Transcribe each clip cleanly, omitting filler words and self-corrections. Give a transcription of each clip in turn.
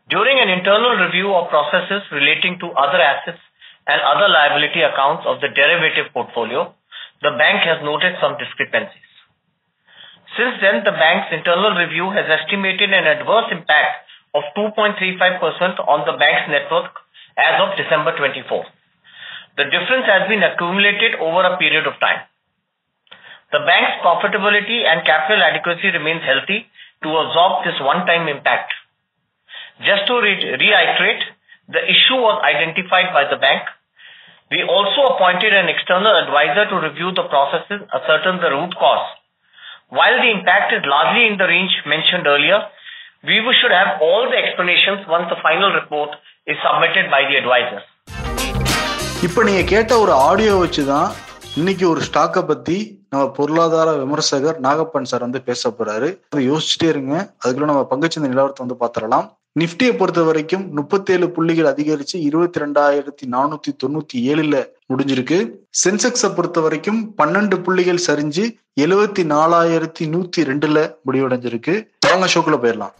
During an internal review of processes relating to other assets and other liability accounts of the derivative portfolio, the bank has noted some discrepancies. Since then, the bank's internal review has estimated an adverse impact of 2.35% on the bank's net worth as of December 24. The difference has been accumulated over a period of time. The bank's profitability and capital adequacy remains healthy to absorb this one-time impact. Just to reiterate, the issue was identified by the bank. We also appointed an external advisor to review the processes, ascertain the root cause. While the impact is largely in the range mentioned earlier, we should have all the explanations once the final report is submitted by the advisor. இப்போ நீங்க கேட்ட ஒரு audio வச்சுதான் இன்னைக்கு ஒரு ஸ்டாக்கை பத்தி நம்ம பொருளாதார விமர்சகர் நாகப்பன் சார் பேச போறாரு. அதை யோசிச்சுட்டே இருங்க. அதுக்குள்ள நம்ம பங்குச்சந்தை நிலவரத்தை பார்த்துடலாம். நிப்டியை பொறுத்த வரைக்கும் 37 புள்ளிகள் அதிகரிச்சு 22,497 முடிஞ்சிருக்கு. சென்செக்ஸை பொறுத்த வரைக்கும் 12 புள்ளிகள் சரிஞ்சு 74,102 முடிவடைஞ்சிருக்கு. வாங்க ஷோக்குள்ள போயிடலாம்.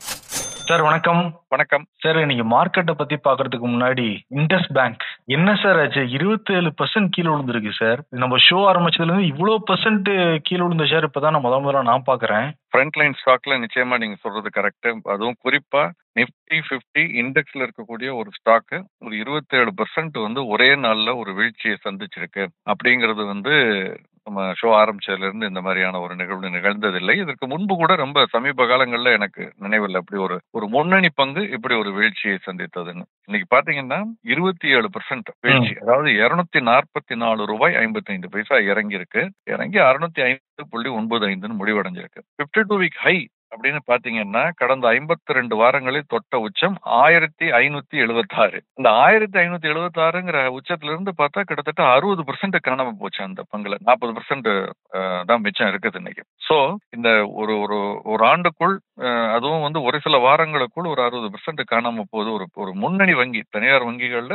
சார் வணக்கம். வணக்கம் சார். இன்னைக்கு மார்க்கெட்டை பத்தி பாக்குறதுக்கு முன்னாடி இண்டஸ் பேங்க் என்ன சார் ஆச்சு? 27% கீழே விழுந்திருக்கு சார். நம்ம ஷோ ஆரம்பிச்சதுல இருந்து இவ்வளவு % கீழே விழுந்த ஷேர் இப்பதான் நான் முதல்ல நான் பாக்குறேன். ஃப்ரண்ட் லைன் ஸ்டாக்ல நிச்சயமா நீங்க சொல்றது கரெக்ட். அதுவும் குறிப்பா நிப்டி 50 இண்டெக்ஸ்ல இருக்கக்கூடிய ஒரு ஸ்டாக் ஒரு 27% ஒரே நாள்ல ஒரு வீழ்ச்சியை சந்திச்சிருக்கு. அப்படிங்கிறது நம்ம ஷோ ஆரம்பிச்சதுல இருந்து இந்த மாதிரியான ஒரு நிகழ்வு நிகழ்ந்ததில்லை. இதற்கு முன்பு கூட ரொம்ப சமீப காலங்கள்ல எனக்கு நினைவில் அப்படி ஒரு முன்னணி பங்கு இப்படி ஒரு வீழ்ச்சியை சந்தித்ததுன்னு. இன்னைக்கு பாத்தீங்கன்னா 27% வீழ்ச்சி, அதாவது 244 ரூபாய் 55 பைசா இறங்கி 605.95 முடிவடைஞ்சிருக்கு. 52 வீக் ஹை அப்படின்னு பாத்தீங்கன்னா கடந்த 52 வாரங்களில் தொட்ட உச்சம் 1576. இந்த 1576ங்கிற உச்சத்துல இருந்து பார்த்தா கிட்டத்தட்ட 60% காணாம போச்சு. அந்த பங்குல 40% தான் மிச்சம் இருக்குது இன்னைக்கு. சோ இந்த ஒரு ஆண்டுக்குள், அதுவும் ஒரு சில வாரங்களுக்குள் ஒரு 60% காணாம போகுது. ஒரு முன்னணி வங்கி, தனியார் வங்கிகள்ல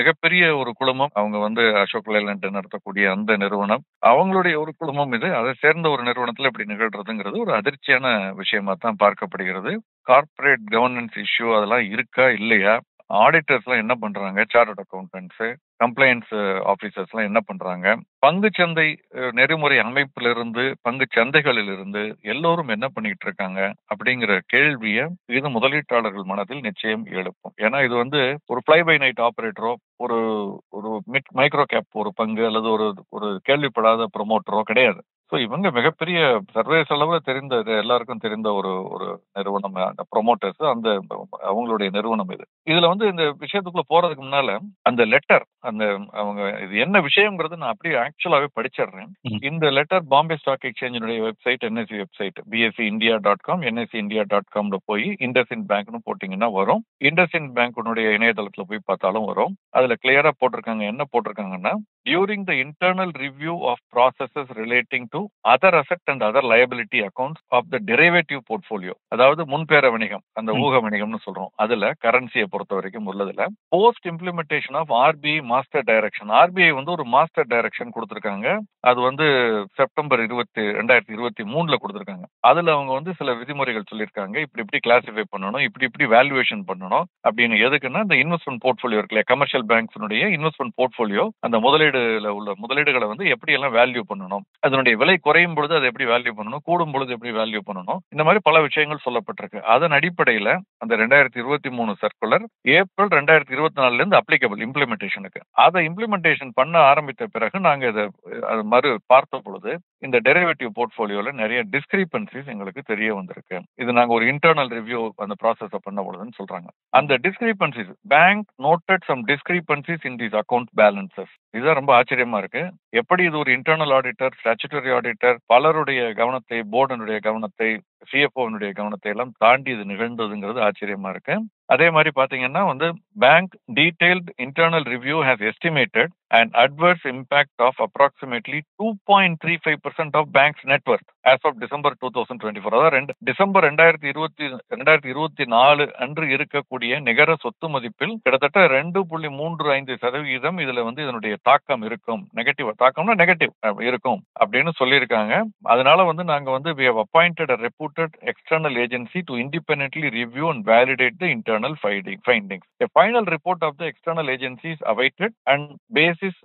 மிகப்பெரிய ஒரு குழுமம், அவங்க அசோக் லேலண்ட் நடத்தக்கூடிய அந்த நிறுவனம், அவங்களுடைய ஒரு குழுமம் இது. அதை சேர்ந்த ஒரு நிறுவனத்துல இப்படி நிகழ்றதுங்கிறது ஒரு அதிர்ச்சியான விஷயமா தான் பார்க்கப்படுகிறது. கார்ப்பரேட் கவர்னன்ஸ் இஷ்யூ அதெல்லாம் இருக்கா இல்லையா? ஆடிட்டர்ஸ் எல்லாம் என்ன பண்றாங்க? சார்ட்டர்ட் அக்கௌண்டன்ட்ஸ், கம்ப்ளைன்ஸ் ஆபீசர்ஸ் எல்லாம் என்ன பண்றாங்க? பங்கு சந்தை நெறிமுறை அமைப்பிலிருந்து, பங்கு சந்தைகளில் இருந்து எல்லோரும் என்ன பண்ணிட்டு இருக்காங்க அப்படிங்கிற கேள்வியை இது முதலீட்டாளர்கள் மனதில் நிச்சயம் எழுப்பும். ஏன்னா இது ஒரு ஃபிளை பை நைட் ஆபரேட்டரோ, ஒரு மைக்ரோ கேப் ஒரு பங்கு அல்லது ஒரு கேள்விப்படாத ப்ரொமோட்டரோ கிடையாது. ஸோ இவங்க மிகப்பெரிய சர்வதேச அளவில் தெரிந்த, எல்லாருக்கும் தெரிந்த ஒரு நிறுவனம், அந்த ப்ரொமோட்டர்ஸ், அவங்களுடைய நிறுவனம் இது. இதுல இந்த விஷயத்துக்குள்ள போறதுக்கு முன்னால அந்த லெட்டர், அவங்க இது என்ன விஷயம்ங்கிறது நான் அப்படியே ஆக்சுவலாவே படிச்சிடுறேன். இந்த லெட்டர் பாம்பே ஸ்டாக் எக்ஸ்சேஞ்சினுடைய website, NSE website bseindia.com nsindia.com போய் இண்டஸ்இண்ட் பேங்க்னு போட்டீங்கன்னா வரும். இண்டஸ்இண்ட் பேங்க்குடைய இணையதளத்துல போய் பார்த்தாலும் வரும். அதுல கிளியரா போட்டிருக்காங்க. என்ன போட்டிருக்காங்கன்னா, during the internal review of processes relating to other asset and other liability accounts of the derivative portfolio, அதாவது முன்பேர வணிகம், அந்த ஊக வணிகம்னு சொல்றோம், அதுல கரன்சியை பொறுத்த வரைக்கும் உள்ளதுல post implementation of RBI master direction, RBI ஒரு மாஸ்டர் டைரக்ஷன் கொடுத்திருக்காங்க. அது செப்டம்பர் 2023 கொடுத்திருக்காங்க. அதுல அவங்க சில விதிமுறைகள் சொல்லியிருக்காங்க. இப்படி கிளாசிஃபை பண்ணணும், இப்படி வேல்யூவேஷன் பண்ணணும் அப்படின்னு. எதுக்குன்னா, இந்த இன்வெஸ்ட்மெண்ட் போர்ட்ஃபோலியோ இருக்குல்ல, கமர்ஷியல் பேங்க்ஸினுடைய இன்வெஸ்ட்மெண்ட் போர்ட்ஃபோலியோ, அந்த உள்ள முதலீடுகளை எப்படி எல்லாம் வேல்யூ பண்ணணும், அதனுடைய விலை குறையும் பொழுது அதை எப்படி வேல்யூ பண்ணணும், கூடும் பொழுது எப்படி வேல்யூ பண்ணணும், இந்த மாதிரி பல விஷயங்கள் சொல்லப்பட்டிருக்கு. அதன் அடிப்படையில அந்த 2023 சர்க்குலர் ஏப்ரல் 2024 இருந்து அப்ளிகபிள் இம்ப்ளிமெண்டேஷனுக்கு. அதை இம்ப்ளிமெண்டேஷன் பண்ண ஆரம்பித்த பிறகு நாங்க இதை மறு பார்த்த பொழுது இந்த டெரிவேட்டிவ் போர்ட்ஃபோலியோல நிறைய டிஸ்கிரிபன்சிஸ் எங்களுக்கு தெரிய வந்திருக்கு. இது நாங்க ஒரு இன்டர்னல் ரிவ்யூ அந்த ப்ராசஸ் பண்ண பொழுதுன்னு சொல்றாங்க. அந்த discrepancies, bank noted some discrepancies in these account balances. இதுதான் ரொம்ப ஆச்சரியமா இருக்கு. எப்படி இது ஒரு இன்டர்னல் ஆடிட்டர், ஸ்டாச்சுட்டரி ஆடிட்டர், பலருடைய கவனத்தை, போர்டனுடைய கவனத்தை, CFO-னுடைய கவனத்தை எல்லாம் தாண்டி இது நிகழ்ந்ததுங்கிறது ஆச்சரியமா இருக்கு. அதே மாதிரி பாத்தீங்கன்னா bank detailed internal review has estimated an adverse impact of approximately 2.35% of bank's net worth as of December 2024. அதாவது டிசம்பர் 2024 அன்று இருக்கக்கூடிய நிகர சொத்து மதிப்பில் கிட்டத்தட்ட 2.35% இதுல வந்து இதனுடைய தாக்கம் இருக்கும். நெகட்டிவ் தாக்கம்னா நெகட்டிவ் இருக்கும் அப்படின்னு சொல்லியிருக்காங்க. அதனால வந்து நாங்க வந்து we have appointed a reputed external agency to independently review and validate the internal findings. A final report of the external agency is awaited, and basis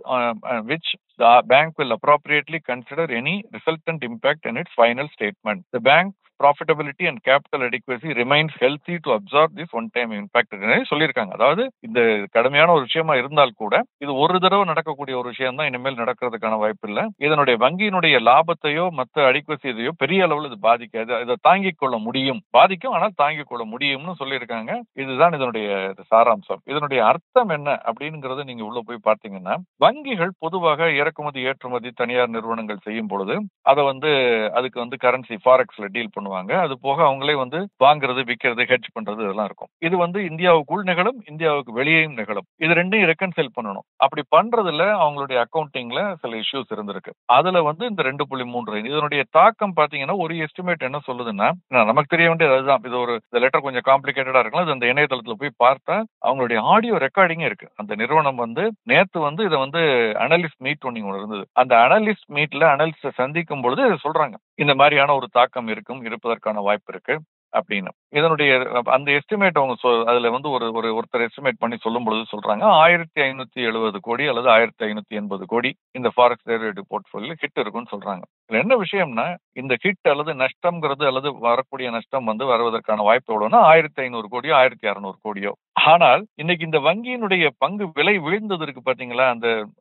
which the bank will appropriately consider any resultant impact in its final statement. The bank's profitability and capital adequacy remains healthy to absorb this one-time impact சொல்லியிருக்காங்க. அதாவது இந்த கடுமையான ஒரு விஷயமா இருந்தால் கூட இது ஒரு தடவை நடக்கக்கூடிய ஒரு விஷயம் தான், இனிமேல் நடக்கிறதுக்கான வாய்ப்பு இல்லை. இதனுடைய வங்கியினுடைய லாபத்தையோ மற்ற அடிக்குவசியதையோ பெரிய அளவில் இது பாதிக்காது. இதை தாங்கிக் கொள்ள முடியும், பாதிக்கும் ஆனால் தாங்கிக் கொள்ள முடியும்னு சொல்லியிருக்காங்க. இதுதான் இதனுடைய சாராம்சம். இதனுடைய அர்த்தம் என்ன அப்படிங்கறத நீங்க உள்ள போய் பார்த்தீங்கன்னா, வங்கிகள் பொதுவாக இறக்குமதி ஏற்றுமதி தனியார் நிறுவனங்கள் செய்யும் பொழுது அதை வந்து அதுக்கு வந்து கரன்சி ஃபாரெக்ஸ்ல டீல் பண்ணுவாங்க. அது போக அவங்களே வந்து வாங்குறது விற்கிறது ஹெட்ஜ் பண்றது இதெல்லாம் இருக்கும். இது வந்து இந்தியாவுக்குள் நிகழும், இந்தியாவுக்கு வெளியேயும் நிகழும். இது ரெண்டையும் ரெக்கன்சைல் பண்ணணும். அப்படி பண்றதுல அவங்களுடைய அக்கௌண்டிங்ல சில இஷ்யூஸ் இருந்திருக்கு. அதுல வந்து இந்த 2.3 இதனுடைய தாக்கம் பாத்தீங்கன்னா ஒரு எஸ்டிமேட் என்ன சொல்லுதுன்னா, நமக்கு தெரிய வேண்டியது அதுதான். இது ஒரு லெட்டர் கொஞ்சம் காம்ப்ளிகேட்டடா இருக்கலாம். இது அந்த இணையதளத்துல போய் பார்த்தா அவங்களுடைய ஆடியோ ரெக்கார்டிங்கே இருக்கு. அந்த நிறுவனம் வந்து நேத்து வந்து இதை வந்து அனலிஸ்ட் மீட் ஒன்று இருந்தது. அந்த அனலிஸ்ட் மீட்ல அனலிஸ்ட சந்திக்கும் பொழுது சொல்றாங்க இந்த மாதிரியான ஒரு தாக்கம் இருப்பதற்கான வாய்ப்பு இருக்கு அப்படின்னு. இதனுடைய அந்த எஸ்டிமேட் அவங்க அதுல வந்து ஒருத்தர் எஸ்டிமேட் பண்ணி சொல்லும் பொழுது சொல்றாங்க 1570 கோடி அல்லது 1580 கோடி இந்த ஃபாரெக்ஸ் டெரிவேட்டிவ் போர்ட்ஃபோலியோ ஹிட் இருக்குன்னு சொல்றாங்க. இதுல என்ன விஷயம்னா, இந்த ஹிட் அல்லது நஷ்டம்ங்கிறது அல்லது வரக்கூடிய நஷ்டம் வந்து வருவதற்கான வாய்ப்பு எவ்வளவுனா 1500 கோடியோ 1600 கோடியோ. ஆனால் இன்னைக்கு இந்த வங்கியினுடைய பங்கு விலை விழுந்தது இருக்கு பாத்தீங்களா,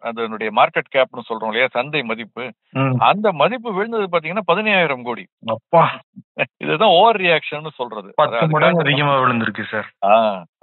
அதனுடைய மார்க்கெட் கேப்னு சொல்றோம் இல்லையா, சந்தை மதிப்பு, அந்த மதிப்பு விழுந்தது பாத்தீங்கன்னா 15000 கோடி. இதுதான் ஓவர் ரியாக்ஷன் சொல்றது. 10 மடங்கு அதிகமா விழுந்திருக்கு சார்.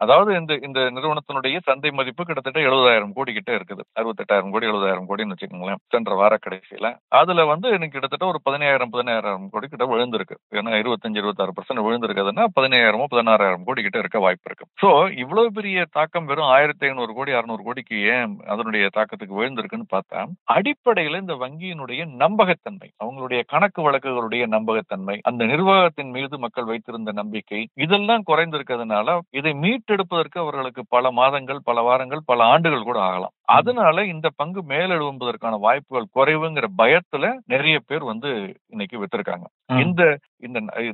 அதாவது இந்த நிறுவனத்தினுடைய சந்தை மதிப்பு கிட்டத்தட்ட 70000 கோடி கிட்ட இருக்குது. 68000 கோடி 70000 கோடின்னு வச்சுக்கோங்களேன் சென்ற வார கடைசியில. அதுல வந்து எனக்கு கிட்டத்தட்ட ஒரு 15000 கோடி கிட்ட விழுந்திருக்கு. ஏன்னா 25-26% விழுந்திருக்குதுன்னா 15000-16000 கோடி கிட்ட இருக்க வாய்ப்பு இருக்கு. சோ இவ்வளவு பெரிய தாக்கம் வெறும் 1500 கோடி 600 கோடிக்கு ஏன் அதனுடைய தாக்கத்துக்கு விழுந்திருக்குன்னு பார்த்தா, அடிப்படையில இந்த வங்கியினுடைய நம்பகத்தன்மை, அவங்களுடைய கணக்கு வழக்குகளுடைய நம்பகத்தன்மை, அந்த நிர்வாகத்தின் மீது மக்கள் வைத்திருந்த நம்பிக்கை, இதெல்லாம் குறைந்திருக்கிறதுனால இதை மீட்டெடுப்பதற்கு அவர்களுக்கு பல மாதங்கள், பல வாரங்கள், பல ஆண்டுகள் கூட ஆகலாம். அதனால இந்த பங்கு மேலெழும்புவதற்கான வாய்ப்புகள் குறைவுங்கிற பயத்துல நிறைய பேர் வந்து இன்னைக்கு வித்திருக்காங்க. இந்த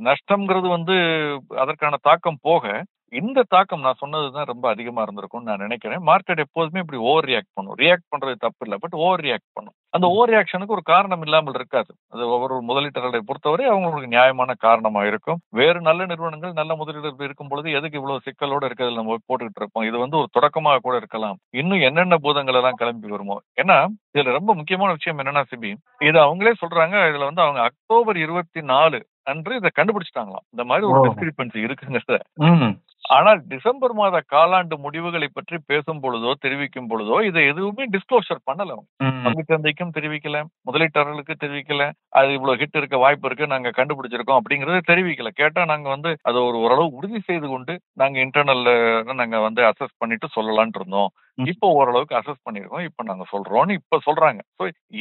நஷ்டம்ங்கிறது வந்து அதற்கான தாக்கம் போக இந்த தாக்கம் நான் சொன்னதுதான் ரொம்ப அதிகமா இருந்திருக்கும்னு நான் நினைக்கிறேன். மார்க்கெட் எப்போதுமே இப்படி ஓவர் ரியாக்ட் பண்ணும். ரியாக்ட் பண்றது தப்பு இல்லை, பட் ஓவர் ரியாக்ட் பண்ணும். அந்த ஓவர் ரியாக்ஷனுக்கு ஒரு காரணம் இல்லாமல் இருக்காது. அது ஒவ்வொரு முதலீட்டாளர்களை பொறுத்தவரை அவங்களுக்கு நியாயமான காரணமா இருக்கும். வேறு நல்ல நிறுவனங்கள் நல்ல முதலீடுகள் இருக்கும் பொழுது எதுக்கு இவ்வளவு சிக்கலோட இருக்கிறதுல நம்ம போட்டுக்கிட்டு இருப்போம். இது வந்து ஒரு தொடக்கமாக கூட இருக்கலாம். இன்னும் என்னென்ன பூதங்கள் எல்லாம் கிளம்பி வருமோ. ஏன்னா இதுல ரொம்ப முக்கியமான விஷயம் என்னன்னா சிபி, இது அவங்களே சொல்றாங்க, இதுல வந்து அவங்க அக்டோபர் 24 அன்று இதை கண்டுபிடிச்சிட்டாங்களாம், இந்த மாதிரி ஒரு டிஸ்கிரிபன்சி இருக்குங்கிறத. ஆனால் டிசம்பர் மாத காலாண்டு முடிவுகளை பற்றி பேசும் பொழுதோ தெரிவிக்கும் பொழுதோ இதை எதுவுமே டிஸ்க்ளோஷர் பண்ணல. பங்குச்சந்தைக்கும் தெரிவிக்கல, முதலீட்டாளர்களுக்கு தெரிவிக்கல, அது இவ்வளவு ஹிட் இருக்க வாய்ப்பு இருக்கு, நாங்க கண்டுபிடிச்சிருக்கோம் அப்படிங்கறத தெரிவிக்கல. கேட்டா நாங்க வந்து அதை ஓரளவு உறுதி செய்து கொண்டு நாங்க இன்டர்னல்ல நாங்க வந்து அசஸ் பண்ணிட்டு சொல்லலான் இருந்தோம். இப்போ ஓரளவுக்கு அசஸ் பண்ணிருக்கோம், இப்ப நாங்க சொல்றோம்னு இப்ப சொல்றாங்க.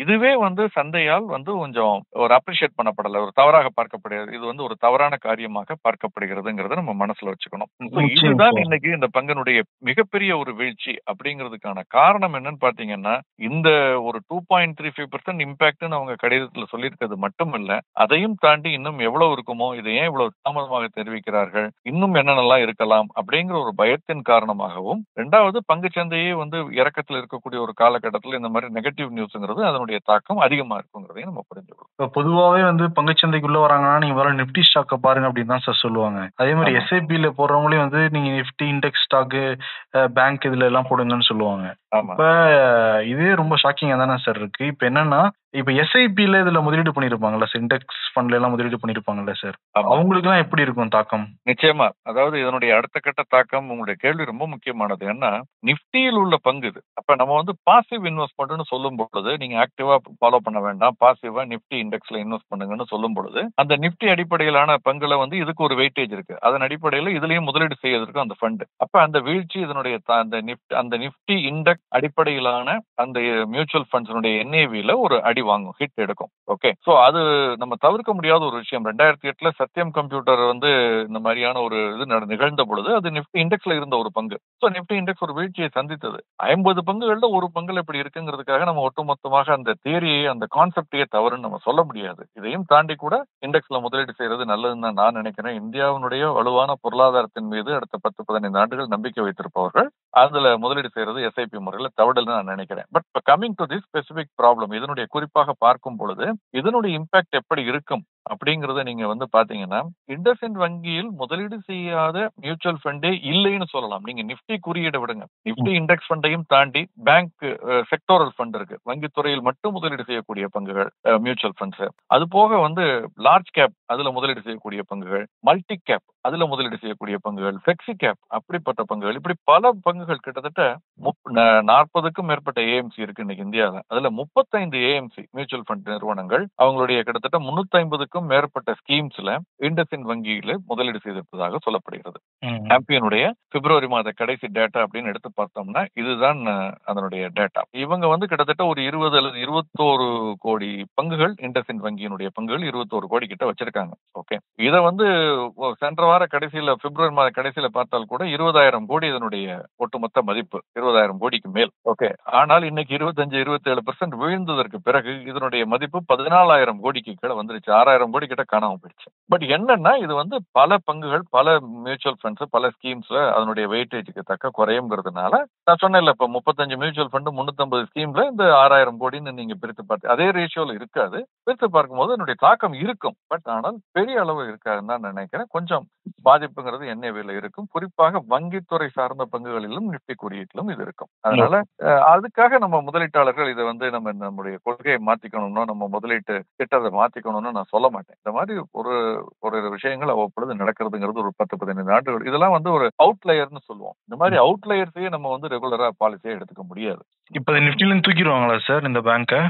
இதுவே வந்து சந்தையால் வந்து கொஞ்சம் ஒரு அப்ரிஷியேட் பண்ணப்படல, ஒரு தவறாக பார்க்கப்படுகிறது. இது வந்து ஒரு தவறான காரியமாக பார்க்கப்படுகிறதுங்கிறத நம்ம மனசுல வச்சுக்கணும். இதுதான் இன்னைக்கு இந்த பங்கனுடைய மிகப்பெரிய ஒரு வீழ்ச்சி. அப்படிங்கிறதுக்கான காரணம் என்னன்னு பாத்தீங்கன்னா, இந்த ஒரு 2.35% இம்பாக்ட்னு அவங்க கடிதத்துல சொல்லியிருக்கிறது மட்டும் இல்ல, அதையும் தாண்டி இன்னும் எவ்வளவு இருக்குமோ, இதை ஏன் இவ்வளவு தாமதமாக தெரிவிக்கிறார்கள், இன்னும் என்னென்னலாம் இருக்கலாம் அப்படிங்கிற ஒரு பயத்தின் காரணமாகவும், இரண்டாவது பங்குச்சந்தையே வந்து இறக்கத்தில் இருக்கக்கூடிய ஒரு காலகட்டத்தில் இந்த மாதிரி நெகட்டிவ் நியூஸ்ங்கிறது அதனுடைய தாக்கம் அதிகமா இருக்குங்கிறதையும் நம்ம புரிஞ்சுக்கணும். பொதுவாகவே வந்து பங்குச்சந்தைக்குள்ள வராங்கன்னா நீங்க வேற நிப்டி ஸ்டாக்க பாருங்க அப்படின்னு தான் சார் சொல்லுவாங்க. அதே மாதிரி எஸ்ஐபில போறவங்களையும் வந்து நீங்க நிப்டி இண்டெக்ஸ் ஸ்டாக்கு பேங்க் இதுல எல்லாம் போடுங்கன்னு சொல்லுவாங்க. இப்ப இதே ரொம்ப ஷாக்கிங்கா தானே சார் இருக்கு. இப்ப என்னன்னா இப்ப எஸ்ஐபில இதுல முதலீடு பண்ணிருப்பாங்கல்ல, இண்டெக்ஸ் ஃபண்ட்ல எல்லாம் முதலீடு பண்ணிருப்பாங்கல்ல சார், அவங்களுக்கு எல்லாம் எப்படி இருக்கும் தாக்கம்? நிச்சயமா. அதாவது இதனுடைய அடுத்த கட்ட தாக்கம், உங்களுடைய கேள்வி ரொம்ப முக்கியமானது. ஏன்னா நிப்டியில் உள்ள பங்கு இது. அப்ப நம்ம வந்து பாசிவ் இன்வெஸ்ட்மெண்ட்னு சொல்லும் பொழுது, நீங்க ஆக்டிவா ஃபாலோ பண்ண வேண்டாம், பாசிவா நிப்டி இண்டெக்ஸ்ல இன்வெஸ்ட் பண்ணுங்கன்னு சொல்லும் பொழுது, அந்த நிப்டி அடிப்படையிலான பங்குல வந்து இதுக்கு ஒரு வெயிட்டேஜ் இருக்கு. அதன் அடிப்படையில இதுலயும் முதலீடு செய்யறதுக்கு அந்த ஃபண்ட். அப்ப அந்த வீழ்ச்சி இதனுடைய அந்த நிப்டி இண்டெக்ஸ் அடிப்படையிலான அந்த மியூச்சுவல் ஃபண்ட்ஸினுடைய என்ஏவில ஒரு அடி வாங்கும், ஹிட் எடுக்கும். ஓகே, சோ அது நம்ம தவிர்க்க முடியாத ஒரு விஷயம். 2008 சத்யம் கம்ப்யூட்டர் வந்து இந்த மாதிரியான ஒரு இது நிகழ்ந்த பொழுது அது நிப்டி இண்டெக்ஸ்ல இருந்த ஒரு பங்கு. சோ நிப்டி இண்டெக்ஸ் ஒரு வீழ்ச்சியை சந்தித்தது. 50 பங்குகள்ல ஒரு பங்குல இப்படி இருக்குங்கிறதுக்காக நம்ம ஒட்டுமொத்தமாக அந்த தியரியை, அந்த கான்செப்டையே தவறுன்னு நம்ம சொல்ல முடியாது. இதையும் தாண்டி கூட இண்டெக்ஸ்ல முதலீடு செய்யறது நல்லதுன்னு தான் நான் நினைக்கிறேன். இந்தியாவினுடைய வலுவான பொருளாதாரத்தின் மீது அடுத்த 10-15 ஆண்டுகள் நம்பிக்கை வைத்திருப்பவர்கள் அதுல முதலீடு செய்யறது எஸ்ஐபி முறையில தவறுன்னு நான் நினைக்கிறேன். But coming to this specific problem, இதனுடைய குறிப்பாக பார்க்கும் பொழுது இதனுடைய இம்பாக்ட் எப்படி இருக்கும் அப்படிங்கறத நீங்க வந்து பாத்தீங்கன்னா, இண்டஸ்இண்ட் வங்கியில் முதலீடு செய்யாத மியூச்சுவல் ஃபண்டே இல்லைன்னு சொல்லலாம். நீங்க நிப்டி குறியீடை விடுங்க, நிப்டி இண்டெக்ஸ் ஃபண்டையும் தாண்டி பேங்க் செக்டோரல் ஃபண்ட் இருக்கு, வங்கித்துறையில் மட்டும் முதலீடு செய்யக்கூடிய பங்குகள், மியூச்சுவல் ஃபண்ட்ஸ். அது போக வந்து லார்ஜ் கேப் அதுல முதலீடு செய்யக்கூடிய பங்குகள், மல்டி கேப் அதுல முதலீடு செய்யக்கூடிய பங்குகள், ஃபிளெக்ஸி கேப் அப்படிப்பட்ட பங்குகள், இப்படி பல பங்குகள் கிட்டத்தட்ட 40க்கும் மேற்பட்ட ஏஎம்சி இருக்கு இன்னைக்கு இந்தியாவில். அதுல 35 ஏஎம்சி மியூச்சுவல் ஃபண்ட் நிறுவனங்கள் அவங்களுடைய கிட்டத்தட்ட 350க்கும் மேற்பட்ட ஸ்கீம்ஸ்ல இண்டஸ்இண்ட் வங்கியில முதலீடு செய்திருப்பதாக சொல்லப்படுகிறது. ஆம்பியனுடைய பிப்ரவரி மாத கடைசி டேட்டா அப்படின்னு எடுத்து பார்த்தோம்னா இதுதான் அதனுடைய டேட்டா. இவங்க வந்து கிட்டத்தட்ட ஒரு 20 அல்லது 21 கோடி பங்குகள், இண்டஸ்இண்ட் வங்கியினுடைய பங்குகள் 21 கோடி கிட்ட வச்சிருக்காங்க. ஓகே, இதை வந்து சென்ற வார கடைசியில, பிப்ரவரி மாத கடைசியில பார்த்தால் கூட 20,000 கோடி இதனுடைய ஒட்டுமொத்த மதிப்பு, 20,000 கோடிக்கு மேல். ஓகே, ஆனால் இன்னைக்கு 25-27% வீழ்ந்ததற்கு பிறகு இதனுடைய மதிப்பு 14,000 கோடிக்கு கீழே வந்துருச்சு. 6,000 கோடி கிட்ட காணாம போயிடுச்சு. பட் என்னன்னா இது வந்து பல பங்குகள், பல மியூச்சுவல் ஃபண்ட்ஸ், பல ஸ்கீம்ஸ்ல அதனுடைய வெயிட்டேஜுக்கு தக்க குறையுங்கிறதுனால நான் சொன்னேன்ல, இப்ப 35 மியூச்சுவல் ஃபண்ட் 350 ஸ்கீம்ல இந்த 6,000 கோடின்னு நீங்க பிரித்து பார்த்து அதே ரேஷியோல இருக்காது. பிரித்து பார்க்கும்போது அதனுடைய தாக்கம் இருக்கும். பட் ஆனால் பெரிய அளவு இருக்காதுன்னு தான் நினைக்கிறேன். கொஞ்சம் பாதிப்புங்கிறது என்ஏவில இருக்கும். குறிப்பாக வங்கித்துறை சார்ந்த பங்குகளிலும் நிப்டி குறியீட்டிலும் இது இருக்கும். அதனால அதுக்காக நம்ம முதலீட்டாளர்கள் இதை வந்து நம்முடைய கொள்கையை மாத்திக்கணும்னோ, நம்ம முதலீட்டு திட்டத்தை மாத்திக்கணும்னு நான் சொல்ல மாட்டேன். இந்த மாதிரி ஒரு விஷயங்கள் அவ்வப்பொழுது நடக்கிறதுங்கிறது ஒரு 10-15 ஆண்டுகள். இதெல்லாம் வந்து ஒரு அவுட்லயர்னு சொல்லுவோம். இந்த மாதிரி அவுட்லயர்ஸையே நம்ம வந்து ரெகுலரா பாலிசியா எடுத்துக்க முடியாது. இப்ப நிப்டில தூக்கிடுவாங்களா சார் இந்த பேங்கை?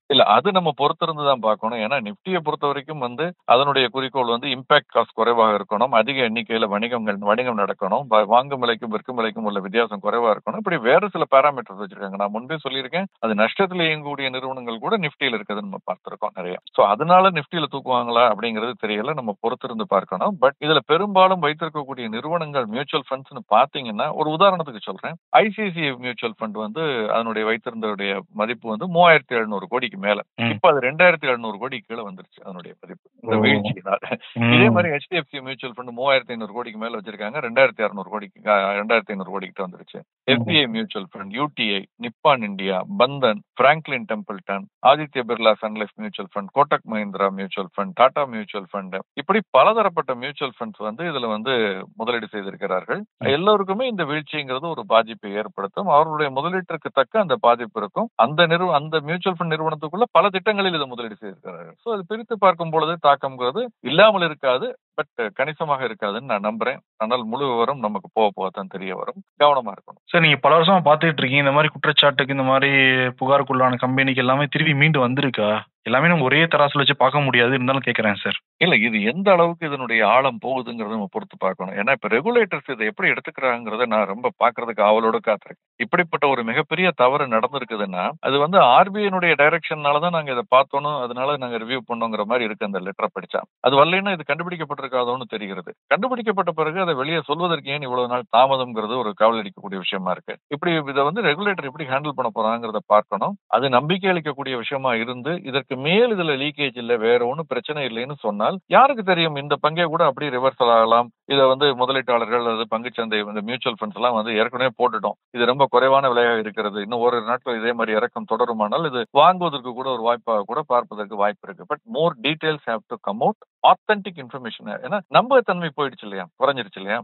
இல்ல, அது நம்ம பொறுத்திருந்து தான் பார்க்கணும். ஏன்னா நிப்டியை பொறுத்த வரைக்கும் வந்து அதனுடைய குறிக்கோள் வந்து இம்பாக்ட் காஸ்ட் குறைவாக இருக்கணும், அதிக எண்ணிக்கையில வணிகம் நடக்கணும், வாங்கும் விலைக்கும் விற்கும் விலைக்கும் உள்ள வித்தியாசம் குறைவா இருக்கணும். இப்படி வேறு சில பேராமீட்டர்ஸ் வச்சிருக்காங்க. நான் முன்பே சொல்லியிருக்கேன், அது நஷ்டத்தில் இயங்கக்கூடிய நிறுவனங்கள் கூட நிப்டியில் இருக்குதுன்னு நம்ம பார்த்திருக்கோம் நிறைய. சோ அதனால நிப்டியில தூக்குவாங்களா அப்படிங்கிறது தெரியல, நம்ம பொறுத்திருந்து பார்க்கணும். பட் இதுல பெரும்பாலும் வைத்திருக்கக்கூடிய நிறுவனங்கள் மியூச்சுவல் ஃபண்ட்ஸ்னு பாத்தீங்கன்னா, ஒரு உதாரணத்துக்கு சொல்றேன், ஐசிஐசிஐ மியூச்சுவல் ஃபண்ட் வந்து அதனுடைய வைத்திருந்தோடைய மதிப்பு வந்து 3,700 கோடிக்கு மேல. இப்ப அது 2,700 கோடி கீழே வந்துருச்சு அதனுடைய மதிப்பு, இந்த வீழ்ச்சியினால. இதே மாதிரி HDFC மியூச்சுவல் ஃபண்ட் 3,500 கோடிக்கு மேல வச்சிருக்காங்க, 2,600 கோடிக்கு 2,500 கோடி கிட்ட வந்துருச்சு. SBI mutual fund, UTI, Nippon India, Bandhan, Franklin Templeton, Aditya Birla Sun Life mutual fund, Kotak Mahindra mutual fund, Tata mutual fund, இப்படி பலதரப்பட்ட மியூச்சுவல் ஃபண்ட்ஸ் வந்து இதுல வந்து முதலீடு செய்திருக்கிறார்கள். எல்லோருக்குமே இந்த வீழ்ச்சிங்கிறது ஒரு பாதிப்பை ஏற்படுத்தும். அவர்களுடைய முதலீட்டிற்கு தக்க அந்த பாதிப்பு இருக்கும். அந்த மியூச்சுவல் ஃபண்ட் நிறுவனத்துக்குள்ள பல திட்டங்களில் இதை முதலீடு செய்திருக்கிறார்கள். சோ அது பிரித்து பார்க்கும் பொழுது தாக்கம்ங்கிறது இல்லாமல் இருக்காது, பட் கணிசமாக இருக்காதுன்னு நான் நம்புறேன். ஆனால் முழு விவரம் நமக்கு போகத்தான் தெரிய வரும். கவனமா இருக்கணும். சார், நீங்க பல வருஷமா பாத்துட்டு இருக்கீங்க, இந்த மாதிரி குற்றச்சாட்டுக்கு, இந்த மாதிரி புகாருக்குள்ளான கம்பெனிக்கு எல்லாமே திரும்பி மீண்டு வந்திருக்கா? எல்லாமே நம்ம ஒரே தராசுல வச்சு பார்க்க முடியாது, இருந்தாலும் கேட்கறேன் சார். இல்ல, இது எந்த அளவுக்கு இதனுடைய ஆழம் போகுதுங்கிறத நம்ம பொறுத்து பார்க்கணும். ஏன்னா இப்ப ரெகுலேட்டர்ஸ் இதை எப்படி எடுத்துக்கிறாங்கிறத நான் ரொம்ப பாக்குறதுக்கு ஆவலோட காத்திருக்கேன். இப்படிப்பட்ட ஒரு மிகப்பெரிய தவறு நடந்திருக்குதுன்னா அது வந்து ஆர்பிஐனுடைய டைரக்ஷன்னாலதான் நாங்க இதை பார்த்தோம், அதனால நாங்க ரிவ்யூ பண்ணோங்கிற மாதிரி இருக்கு அந்த லெட்டரை படிச்சா. அது வரலைன்னா இது கண்டுபிடிக்கப்பட்டிருக்காதோன்னு தெரிகிறது. கண்டுபிடிக்கப்பட்ட பிறகு அதை வெளியே சொல்வதற்கு ஏன் இவ்வளவு நாள் தாமதம்ங்கிறது ஒரு கவலை அளிக்கக்கூடிய விஷயமா இருக்கு. இப்படி இதை வந்து ரெகுலேட்டர் எப்படி ஹேண்டில் பண்ண போறாங்கிறத பார்க்கணும். அது நம்பிக்கை அளிக்கக்கூடிய விஷயமா இருந்து இதற்கு மேல் இதுல லீக்கேஜ் இல்ல, வேற ஒன்னும் பிரச்சனை இல்லைன்னு சொன்னால் யாருக்கு தெரியும், இந்த பங்கே கூட அப்படியே ரிவர்சல் ஆகலாம். இதை வந்து முதலீட்டாளர்கள் அல்லது பங்குச்சந்தை இந்த மியூச்சுவல் ஃபண்ட்ஸ் எல்லாம் வந்து ஏற்கனவே போட்டுட்டோம், இது ரொம்ப குறைவான விலையாக இருக்கிறது, இன்னும் ஒரு நாட்கள் இதே மாதிரி இறக்கம் தொடருமானால் இது வாங்குவதற்கு கூட ஒரு வாய்ப்பாக கூட பார்ப்பதற்கு வாய்ப்பு இருக்கு. But more details have to come out authentic information, ஏன்னா நம்பகத்தன்மை போயிடுச்சு இல்லையா, குறைஞ்சிருச்சு இல்லையா.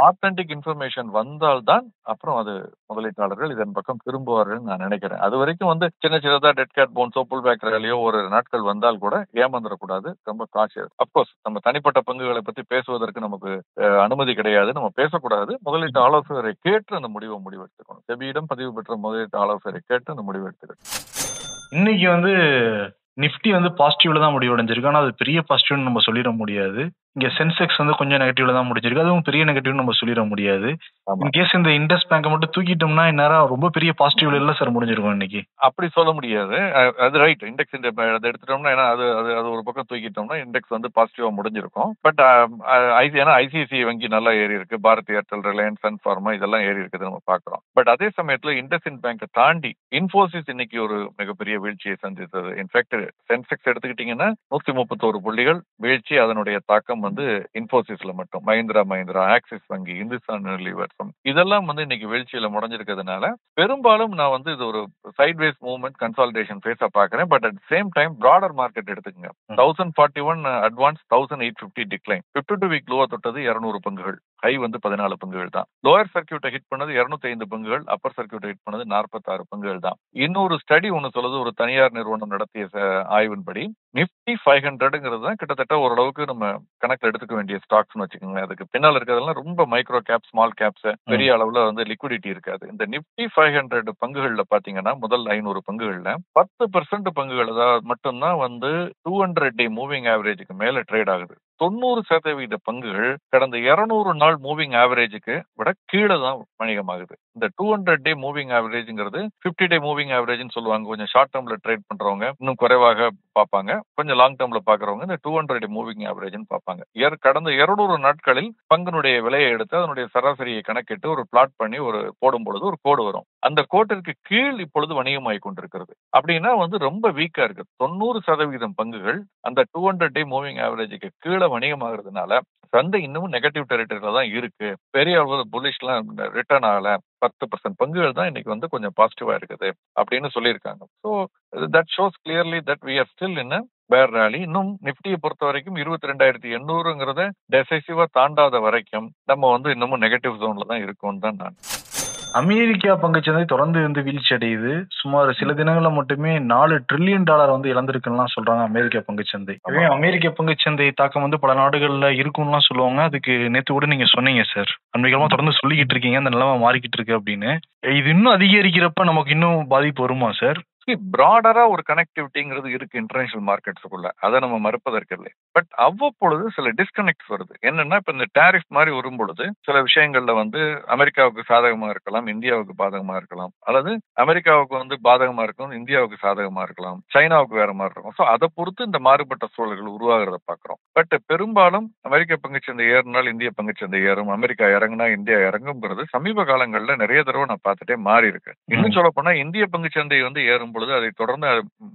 ஆத்தென்டிக் இன்ஃபர்மேஷன் வந்தால்தான் அப்புறம் அது முதலீட்டாளர்கள் இதன் பக்கம் திரும்புவார்கள் நான் நினைக்கிறேன். அது வரைக்கும் சின்ன சின்னதா டெட் கேட் போன்ஸோ புல் பேக் ரேலியோ ஒரு நாட்கள் வந்தால் கூட ஏமாந்துடக்கூடாது. ரொம்ப காஷியஸ். அப்கோர்ஸ் நம்ம தனிப்பட்ட பங்குகளை பத்தி பேசுவதற்கு நமக்கு அனுமதி கிடையாது, நம்ம பேசக்கூடாது. முதலீட்டு ஆலோசகரை கேட்டு அந்த முடிவெடுத்துக்கணும். செபியிடம் பதிவு பெற்ற முதலீட்டு ஆலோசகரை கேட்டு அந்த முடிவெடுத்துக்கணும். இன்னைக்கு நிஃப்டி பாசிட்டிவ்ல தான் முடிவடைஞ்சிருக்கு. ஆனா அது பெரிய பாசிட்டிவ்னு நம்ம சொல்லிட முடியாது. இங்க சென்செக்ஸ் கொஞ்சம் நெகட்டிவ்ல தான் முடிஞ்சிருக்கு. அதுவும் பெரிய நெகட்டிவ்னு நம்ம சொல்லிட முடியாது. இன்கேஸ் இந்த இண்டஸ் பேங்கை மட்டும் தூக்கிட்டோம்னா இந்நேரம் ரொம்ப பெரிய பாசிட்டிவ்ல இல்ல சார் முடிஞ்சிருக்கும் இன்னைக்கு. அப்படி சொல்ல முடியாது. அது ரைட். இண்டெக்ஸ் அதை எடுத்துட்டோம்னா, ஏன்னா அது ஒரு பக்கம் தூக்கிட்டோம்னா இண்டெக்ஸ் பாசிட்டிவா முடிஞ்சிருக்கும். பட் ஏன்னா ஐசிஐசிஐ வங்கி நல்லா ஏறி இருக்கு, Bharat Airtel, Reliance, Sun Pharma இதெல்லாம் ஏறி இருக்குது நம்ம பாக்குறோம். பட் அதே சமயத்துல இண்டஸ்இண்ட் பேங்கை தாண்டி இன்ஃபோசிஸ் இன்னைக்கு ஒரு மிகப்பெரிய வீழ்ச்சியை சந்தித்தது. இன்ஃபேக்ட் சென்செக்ஸ் எடுத்துக்கிட்டீங்கன்னா 131 புள்ளிகள் வீழ்ச்சி. அதனுடைய தாக்கம் இன்ஃபோசிஸ்ல மட்டும். மஹிந்திரா, ஆக்சிஸ் வங்கி, இந்துஸ்தான் யூனிலிவர் இதெல்லாம் இன்னைக்கு வீழ்ச்சியில முடஞ்சிருக்கிறதுனால பெரும்பாலும் நான் இது ஒரு சைட்வேஸ் மூவ்மெண்ட் கன்சாலிடேஷன் ஃபேஸா பாக்குறேன். But at same time broader market எடுத்துக்கங்க. 1041 அட்வான்ஸ், 1850 டிக்ளைன். 52 வீக் லோவா தொட்டது 200 பங்குகள், ஹை 14 பங்குகள் தான். லோயர் சர்க்கியூட்டை ஹிட் பண்ணது 205 பங்குகள், அப்பர் சர்க்கியூட்டை ஹிட் பண்ணது 46 பங்குகள் தான். இன்னொரு ஸ்டடி சொல்லுது, ஒரு தனியார் நிறுவனம் நடத்திய ஆய்வின்படி நிப்டி 500ங்கிறது தான் கிட்டத்தட்ட ஓரளவுக்கு நம்ம கணக்கில் எடுத்துக்க வேண்டிய ஸ்டாக்ஸ்னு வச்சுக்கோங்க. அதுக்கு பின்னால் இருக்கிறதெல்லாம் ரொம்ப மைக்ரோ கேப், ஸ்மால் கேப்ஸ், பெரிய அளவுல லிக்விடிட்டி இருக்காது. இந்த நிப்டி 500 பங்குகள்ல பாத்தீங்கன்னா முதல் 500 பங்குகள்ல 10% பங்குகள் மட்டும்தான் 200 டே மூவிங் ஆவரேஜுக்கு மேல ட்ரேட் ஆகுது. 90% பங்குகள் கடந்த 200 நாள் மூவிங் ஆவரேஜுக்கு விட கீழே தான் வணிகமாகுது. இந்த 200 டே மூவிங் ஆவரேஜ்ங்கிறது 50 டே மூவிங் ஆவரேஜ்னு சொல்லுவாங்க. கொஞ்சம் ஷார்ட் டேர்ம்ல ட்ரேட் பண்றவங்க இன்னும் குறைவாக பார்ப்பாங்க, கொஞ்சம் லாங் டேர்ம்ல பாக்குறவங்க இந்த 200 டே மூவிங் ஆவரேஜ்னு பார்ப்பாங்க. கடந்த 200 நாட்களில் பங்கினுடைய விலையை எடுத்து அதனுடைய சராசரியை கணக்கிட்டு ஒரு பிளாட் பண்ணி ஒரு போடும் பொழுது ஒரு கோடு வரும். அந்த கோட்டிற்கு கீழ் இப்பொழுது வணிகமாகி கொண்டிருக்கிறது. அப்படின்னா ரொம்ப வீக்கா இருக்கு. 90% பங்குகள் அந்த 200 டே மூவிங் ஆவரேஜுக்கு கீழே வணிகமாகிறதுனால சந்தை இன்னமும் நெகட்டிவ் டெரிட்டரியில தான் இருக்கு. பெரிய அளவு புல்லிஷ்லாம் ரிட்டர்ன் ஆகல. 10% பங்குகள் தான் இன்னைக்கு கொஞ்சம் பாசிட்டிவா இருக்குது அப்படின்னு சொல்லியிருக்காங்க. So that shows clearly that we are still in bear rally. இன்னும் நிப்டியை பொறுத்த வரைக்கும் 22,800ங்கிறத டெசைசிவா தாண்டாத வரைக்கும் நம்ம இன்னமும் நெகட்டிவ் ஜோன்ல தான் இருக்கும்னு தான் நான். அமெரிக்கா பங்குச்சந்தை தொடர்ந்து வீழ்ச்சி அடையுது. சுமார் சில தினங்கள்ல மட்டுமே $4 trillion இழந்திருக்குன்னு சொல்றாங்க அமெரிக்கா பங்குச்சந்தை. அமெரிக்க பங்குச்சந்தை தாக்கம் பல நாடுகள்ல இருக்கும்னு சொல்லுவாங்க. அதுக்கு நேத்து கூட நீங்க சொன்னீங்க சார், அன்றைக்காலமா தொடர்ந்து சொல்லிக்கிட்டு இருக்கீங்க அந்த நிலைமை மாறிக்கிட்டு இருக்கு அப்படின்னு. இது இன்னும் அதிகரிக்கிறப்ப நமக்கு இன்னும் பாதிப்பு வருமா சார்? பிராடரா ஒரு கனெக்டிவிட்டிங்கிறது இருக்கு இன்டர்நேஷனல் மார்க்கெட்ஸுக்குள்ள, அதை நம்ம மறுப்பதற்கு இல்லை. பட் அவ்வப்பொழுது சில டிஸ்கனெக்ட்ஸ் வருது. என்னன்னா இப்ப இந்த டாரிஃப் மாதிரி வரும்பொழுது சில விஷயங்கள்ல அமெரிக்காவுக்கு சாதகமா இருக்கலாம், இந்தியாவுக்கு பாதகமா இருக்கலாம், அல்லது அமெரிக்காவுக்கு பாதகமா இருக்கும், இந்தியாவுக்கு சாதகமா இருக்கலாம், சைனாவுக்கு வேற மாதிரி இருக்கும். ஸோ அதை பொறுத்து இந்த மாறுபட்ட சூழல்கள் உருவாகிறத பாக்குறோம். பட் பெரும்பாலும் அமெரிக்க பங்குச்சந்தை ஏறினால் இந்திய பங்குச்சந்தை ஏறும், அமெரிக்கா இறங்குனா இந்தியா இறங்குங்கிறது சமீப காலங்கள்ல நிறைய தடவை நான் பார்த்துட்டே மாறி இருக்கு. இன்னும் சொல்ல போனா இந்திய பங்குச்சந்தை ஏறும் பொழுது அதை தொடர்ந்து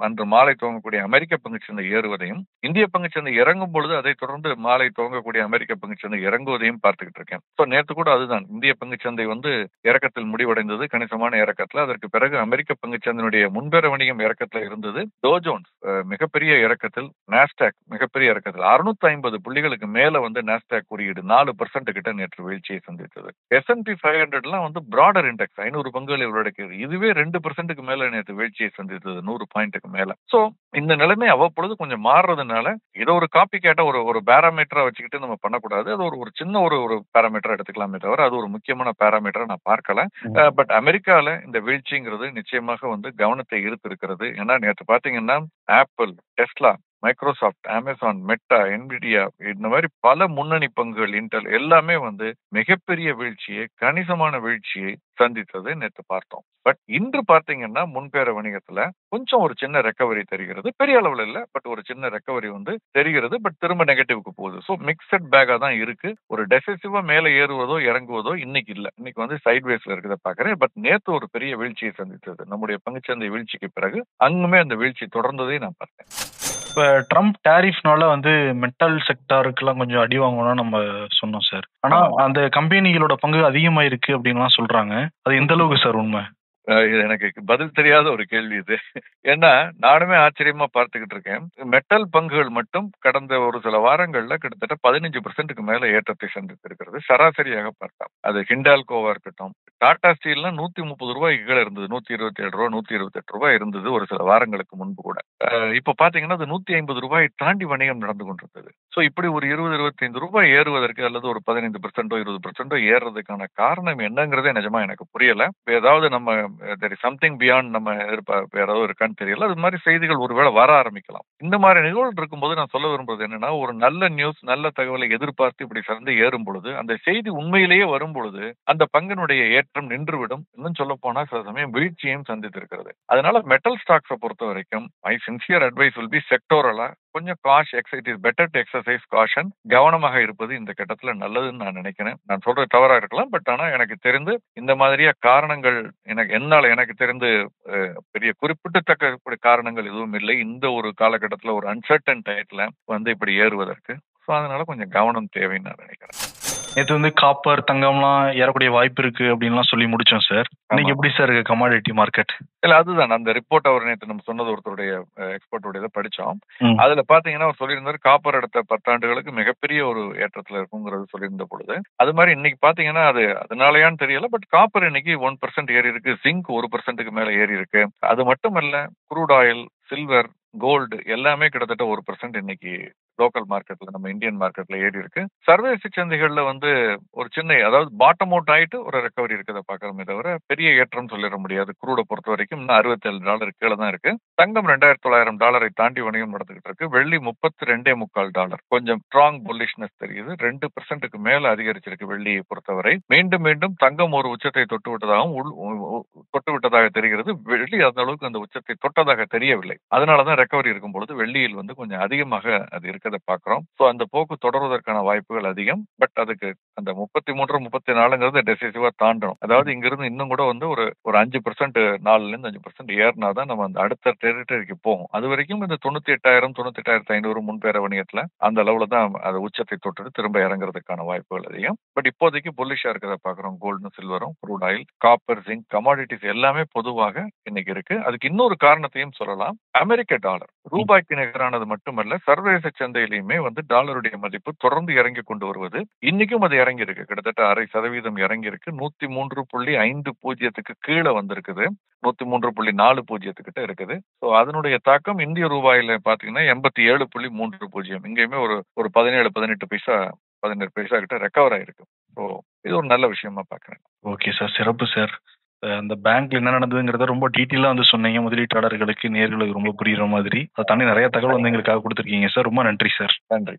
அன்று மாலை துவங்கக்கூடிய அமெரிக்க பங்குச்சந்தை ஏறுவதையும், இந்திய பங்குச்சந்தை இறங்கும் பொழுது அதை தொடர்ந்து மாலை துவங்கக்கூடிய அமெரிக்க பங்குச்சந்தை இறங்குவதையும் பார்த்துக்கிட்டு இருக்கேன். ஸோ நேற்று கூட அதுதான், இந்திய பங்குச்சந்தை இறக்கத்தில் முடிவடைந்தது, கணிசமான இறக்கத்துல. அதற்கு பிறகு அமெரிக்க பங்குச்சந்தையினுடைய முன்பெற வணிகம் இறக்கத்துல இருந்தது. டோ ஜோன்ஸ் மிகப்பெரிய இறக்கத்தில், நாஸ்டாக் மிகப்பெரிய இறக்கத்தில் 650 புள்ளிகளுக்கு மேல நாஸ்டாக் குறியீடு 4% கிட்ட நேற்று வீழ்ச்சியை சந்தித்தது. S&P 500 பிராடர் இண்டெக்ஸ் 500 பங்குகளை உள்ளடக்கியது. இதுவே 2%க்கு மேல நேற்று வீழ்ச்சியை சந்தித்தது, 100 பாயிண்ட்டுக்கு மேல. சோ இந்த நிலைமை அவ்வப்பொழுது கொஞ்சம் மாறுறதுனால இதை ஒரு காப்பி கேட்ட ஒரு பேராமீட்டரா வச்சுக்கிட்டு நம்ம பண்ணக்கூடாது. அது ஒரு சின்ன ஒரு பேராமீட்டரா எடுத்துக்கலாமே தவிர அது ஒரு முக்கியமான பேராமீட்டரா நான் பார்க்கல. பட் அமெரிக்கால இந்த வீழ்ச்சிங்கிறது நிச்சயமாக கவனத்தை ஈர்த்து இருக்கிறது. ஏன்னா நேற்று பாத்தீங்கன்னா apple, Tesla, Microsoft, Amazon, meta, Nvidia இந்த மாதிரி பல முன்னணி பங்குகள், இன்டெல் எல்லாமே மிகப்பெரிய வீழ்ச்சியை, கணிசமான வீழ்ச்சியை சந்தித்தது நேற்று பார்த்தோம். பட் இன்று பார்த்தீங்கன்னா முன்பேற வணிகத்துல கொஞ்சம் ஒரு சின்ன ரெக்கவரி தெரிகிறது. பெரிய அளவுல இல்ல, பட் ஒரு சின்ன ரெக்கவரி தெரிகிறது. பட் திரும்ப நெகட்டிவ்க்கு போகுது. ஸோ மிக்சட் பேக்கா தான் இருக்கு. ஒரு டெசிசிவா மேல ஏறுவதோ இறங்குவதோ இன்னைக்கு இல்ல. இன்னைக்கு சைட்வேஸ்ல இருக்கிறத பாக்குறேன். பட் நேற்று ஒரு பெரிய வீழ்ச்சியை சந்தித்தது. நம்முடைய பங்குச்சந்தை வீழ்ச்சிக்கு பிறகு அங்குமே அந்த வீழ்ச்சி தொடர்ந்ததை நான் பார்த்தேன். இப்ப ட்ரம்ப் டாரிஃப்னால மெட்டல் செக்டாருக்குலாம் கொஞ்சம் அடி வாங்கணும்னு நம்ம சொன்னோம் சார். ஆனா அந்த கம்பெனிகளோட பங்கு அதிகமா இருக்கு அப்படின்லாம் சொல்றாங்க. அது எந்த அளவுக்கு சார் உண்மை? இது எனக்கு பதில் தெரியாத ஒரு கேள்வி இது. ஏன்னா நானுமே ஆச்சரியமா பார்த்துக்கிட்டு இருக்கேன். மெட்டல் பங்குகள் மட்டும் கடந்த ஒரு சில வாரங்கள்ல கிட்டத்தட்ட 15% மேல ஏற்றத்தை சந்தித்திருக்கிறது சராசரியாக பார்த்தா. அது ஹிண்டால்கோவா இருக்கட்டும், டாடா ஸ்டீல்லாம் 130 ரூபாய்க்கு கீழே இருந்தது, 127 ரூபாய் 128 ரூபாய் இருந்தது ஒரு சில வாரங்களுக்கு முன்பு கூட. இப்ப பாத்தீங்கன்னா அது 150 ரூபாய் தாண்டி வணிகம் நடந்து கொண்டிருந்தது. சோ இப்படி ஒரு 20-25 ரூபாய் ஏறுவதற்கு அல்லது ஒரு 15% 20% ஏறுறதுக்கான காரணம் என்னங்கிறதே நிஜமா எனக்கு புரியல. ஏதாவது நம்ம சம்திங் பியாண்ட் நம்ம எதிர்பார்ப்பு ஏதாவது இருக்கான்னு தெரியல. அது மாதிரி செய்திகள் ஒருவேளை வர ஆரம்பிக்கலாம். இந்த மாதிரி நிகழ்வு இருக்கும்போது நான் சொல்ல விரும்புறது என்னன்னா, ஒரு நல்ல நியூஸ் நல்ல தகவலை எதிர்பார்த்து இப்படி சந்தை ஏறும் பொழுது அந்த செய்தி உண்மையிலேயே வரும் பொழுது அந்த பங்கினுடைய ஏற்றம் நின்றுவிடும். இன்னும் சொல்ல போனா சில சமயம் வீழ்ச்சியும் சந்தித்திருக்கிறது. அதனால மெட்டல் ஸ்டாக்ஸை பொறுத்த வரைக்கும் my sincere advice will be செக்டோரலா கொஞ்சம் it is better to exercise caution. கவனமாக இருப்பது இந்த கட்டத்துல நல்லதுன்னு நான் நினைக்கிறேன். நான் சொல்றது தவறா இருக்கலாம், பட் ஆனா எனக்கு தெரிந்து இந்த மாதிரியா காரணங்கள் எனக்கு தெரிந்து பெரிய குறிப்பிடத்தக்க காரணங்கள் எதுவும் இல்லை இந்த ஒரு காலகட்டத்துல ஒரு அன்சர்டன் டயத்துல இப்படி ஏறுவதற்கு. ஸோ அதனால கொஞ்சம் கவனம் தேவைன்னு நான் நினைக்கிறேன். நேற்று காப்பர் தங்கம்லாம் ஏறக்கூடிய வாய்ப்பு இருக்கு அப்படின்லாம் சொல்லி முடிச்சோம் சார். இன்னைக்கு எப்படி சார் இருக்கு கமாடிட்டி மார்க்கெட்? இல்ல அதுதான் அந்த ரிப்போர்ட் அவர் நேற்று நம்ம சொன்னது ஒருத்தருடைய எக்ஸ்பர்ட்டோட படிச்சோம். அதுல பாத்தீங்கன்னா அவர் சொல்லியிருந்தாரு காப்பர் அடுத்த 10 ஆண்டுகளுக்கு மிகப்பெரிய ஒரு ஏற்றத்துல இருக்குங்கிறது சொல்லியிருந்த பொழுது அது மாதிரி இன்னைக்கு பாத்தீங்கன்னா அது அதனாலயான்னு தெரியல, பட் காப்பர் இன்னைக்கு 1% ஏறி இருக்கு, ஜிங்க் 1% மேல ஏறி இருக்கு. அது மட்டும் இல்ல குரூட் ஆயில், சில்வர், கோல்டு எல்லாமே கிட்டத்தட்ட 1% இன்னைக்கு லோக்கல் மார்க்கெட்ல நம்ம இந்தியன் மார்க்கெட்ல ஏறி இருக்கு. சர்வதேச சந்தைகள்ல ஒரு சின்ன அதாவது பாட்டம் அவுட் ஆயிட்டு ஒரு ரெக்கவரி இருக்கிறத பாக்குறோமே தவிர பெரிய ஏற்றம் சொல்லிட முடியாது. குரூட பொறுத்த வரைக்கும் இன்னும் $67 கீழே தான் இருக்கு. தங்கம் $2,900 தாண்டி வணிகம் நடந்துகிட்டு இருக்கு. வெள்ளி $32.25 கொஞ்சம் ஸ்ட்ராங் புல்லிஷ்னஸ் தெரியுது. 2% மேல அதிகரிச்சிருக்கு வெள்ளியை பொறுத்தவரை. மீண்டும் மீண்டும் தங்கம் ஒரு உச்சத்தை தொட்டு விட்டதாக தெரிகிறது. வெள்ளி அந்த அளவுக்கு அந்த உச்சத்தை தொட்டதாக தெரியவில்லை. அதனாலதான் ரெக்கவரி இருக்கும் பொழுது வெள்ளியில் கொஞ்சம் அதிகமாக அது இருக்கிறத பாக்குறோம். சோ அந்த போக்கு தொடர்வதற்கான வாய்ப்புகள் அதிகம். பட் அதுக்கு அந்த 33-34 டெசிசிவா தாண்டணும். அதாவது இங்கிருந்து இன்னும் கூட ஒரு 5% 4-5% ஏறினாதான் நம்ம அந்த அடுத்த டெரிட்டரிக்கு போகும். அது வரைக்கும் இந்த 98,500 முன்பேற வணிகத்துல அந்த அளவுல தான் அது உச்சத்தை தொட்டு திரும்ப இறங்குறதுக்கான வாய்ப்புகள் அதிகம். பட் இப்போதைக்கு புல்லிஷா இருக்கிறத பாக்குறோம். கோல்டும் சில்வரும், crude oil, copper, zinc, commodities எல்லாமே பொதுவாக இன்னைக்கு இருக்கு. அதுக்கு இன்னொரு காரணத்தையும் சொல்லலாம். அமெரிக்க டாலர் ரூபாய்க்கு நிகரானது மட்டுமல்ல, சர்வதேச சந்தையிலுமே டாலருடைய மதிப்பு தொடர்ந்து இறங்கி கொண்டு வருவது. இன்னைக்கும் அது இறங்கி இருக்கு, கிட்டத்தட்ட 0.5% இறங்கி இருக்கு. 103.50 கீழே வந்திருக்குது. 103.40 கிட்ட இருக்குது. ஸோ அதனுடைய தாக்கம் இந்திய ரூபாயில பாத்தீங்கன்னா 87.30 இங்கேயுமே ஒரு 17-18 பைசா 17 பைசா கிட்ட ரெக்கவர் ஆயிருக்கு. ஸோ இது ஒரு நல்ல விஷயமா பாக்குறேன். ஓகே சார், சிறப்பு சார். அந்த பேங்க்ல என்ன நடந்ததுங்கிறத ரொம்ப டீட்டெயிலா சொன்னீங்க. முதலீட்டாளர்களுக்கு நேர்களுக்கு ரொம்ப புரியுற மாதிரி அதை தாண்டி நிறைய தகவல் எங்களுக்காக கொடுத்துருக்கீங்க சார். ரொம்ப நன்றி சார். நன்றி.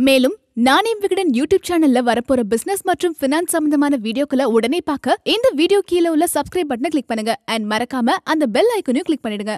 மேலும் நாணயம் விகடன் யூடியூப் சேனல்ல வரப்போற பிசினஸ் மற்றும் பினான்ஸ் சம்பந்தமான வீடியோக்களை உடனே பார்க்க இந்த வீடியோ கீழே உள்ள சப்ஸ்கிரைப் பட்டனை கிளிக் பண்ணுங்க. அண்ட் மறக்காம அந்த பெல் ஐக்கனையும் கிளிக் பண்ணிடுங்க.